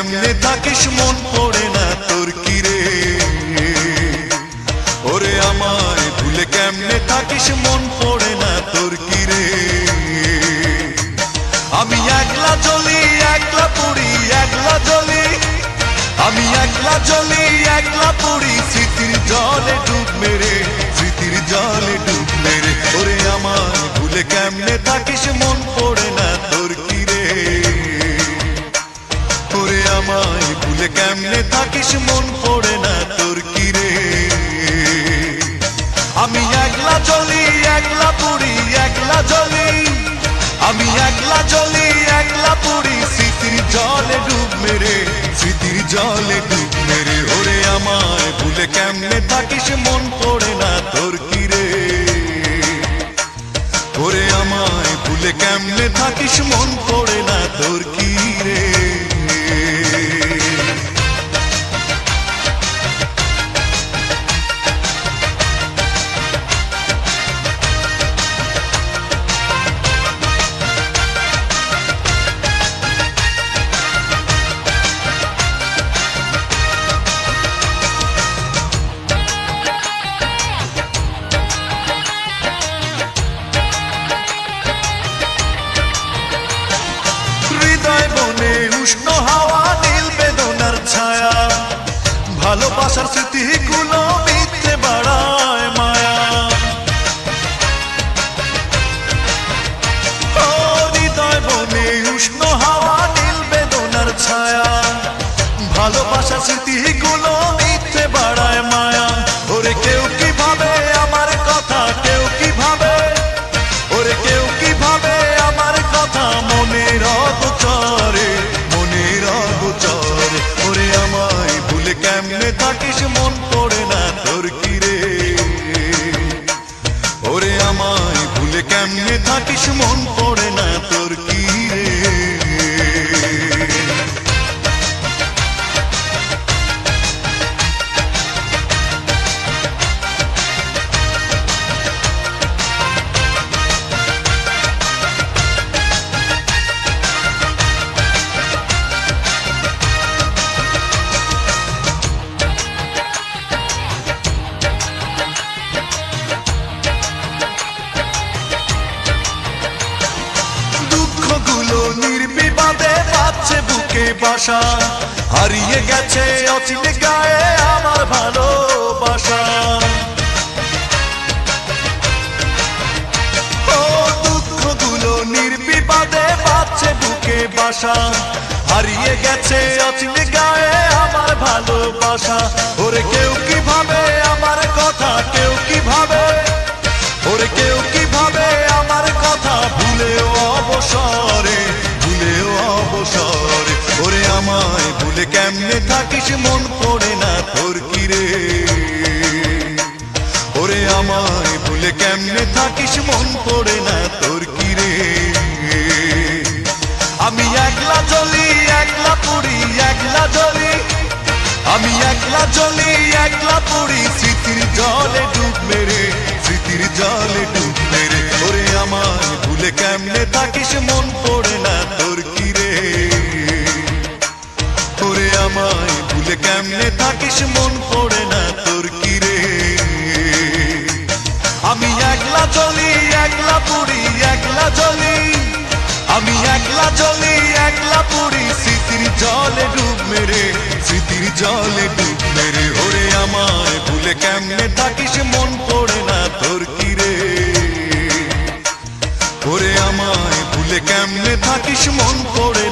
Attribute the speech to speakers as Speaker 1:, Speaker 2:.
Speaker 1: কেমনে থাকিস মন পড়ে না তোর কি রে ওরে আমায় ভুলে কেমনে থাকিস মন পড়ে না তোর কি রে আমি একলা জ্বলি একলা পুড়ি একলা জ্বলি আমি একলা জ্বলি একলা পুড়ি স্মৃতির জলে ডুব মেরে স্মৃতির জলে ডুব মেরে ওরে আমায় ভুলে কেমনে থাকিস মন পড়ে না তোর কি রে ওরে আমায় ভুলে কেমনে থাকিস মন পড়ে না তোর কি রে আমি একলা জ্বলি একলা পুড়ি একলা জ্বলি আমি একলা জ্বলি একলা পুড়ি স্মৃতির জলে ডুব মেরে স্মৃতির জলে ডুব মেরে ওরে আমায় ভুলে কেমনে থাকিস মন পড়ে না তোর কি রে ওরে আমায় ভুলে কেমনে থাকিস মন পড়ে না তোর কি রে উষ্ণ হাওয়া নীল বেদনার ছায়া ভালোবাসার স্মৃতিগুলো মিথ্যে বাড়ায় মায়া ও হৃদয় বনে উষ্ণ হাওয়া নীল বেদনার ছায়া ভালোবাসার স্মৃতিগুলো মিথ্যে বাড়ায় মায়া ওরে কেউ কি ভাবে আমার কথা কেউ কি ভাবে ওরে কেউ কি ভাবে আমার কথা মনের অগোচরে ওরে আমায় ভুলে কেমনে থাকিস মন পড়ে না তোর কি রে ওরে আমায় ভুলে কেমনে থাকিস মন পড়ে না তোর কি রে নির্বিবাদে পাচ্ছে বুকে বাসা হারিয়ে গেছে অচিনে গায়ে আমার ভালোবাসা ও দুঃখগুলো নির্বিবাদে পাচ্ছে বুকে বাসা হারিয়ে গেছে অচিনে গায়ে আমার ভালোবাসা ওরে কেউ কি ভাবে আমার কথা কেউ কি ভাবে ওরে কেউ কি ভাবে আমার কথা ভুলেও অবসরে ওরে আমায় ভুলে কেমনে থাকিস মন পড়ে না তোর কি রে ওরে আমায় ভুলে কেমনে থাকিস মন পড়ে না তোর কি রে আমি একলা জ্বলি একলা পুড়ি একলা জ্বলি আমি একলা জ্বলি একলা পুড়ি স্মৃতির জলে ডুব মেরে স্মৃতির জলে ডুব মেরে ওরে আমায় ভুলে কেমনে থাকিস মন পড়ে না তোর কি রে ওরে আমায় ভুলে কেমনে থাকিস মন পড়ে না তোর কি রে আমি একলা জ্বলি একলা পুড়ি একলা জ্বলি আমি একলা জ্বলি একলা পুড়ি স্মৃতির জলে ডুব মেরে স্মৃতির জলে ডুব মেরে ওরে আমায় ভুলে কেমনে থাকিস মন পড়ে না তোর কি রে ওরে আমায় ভুলে কেমনে থাকিস মন পড়ে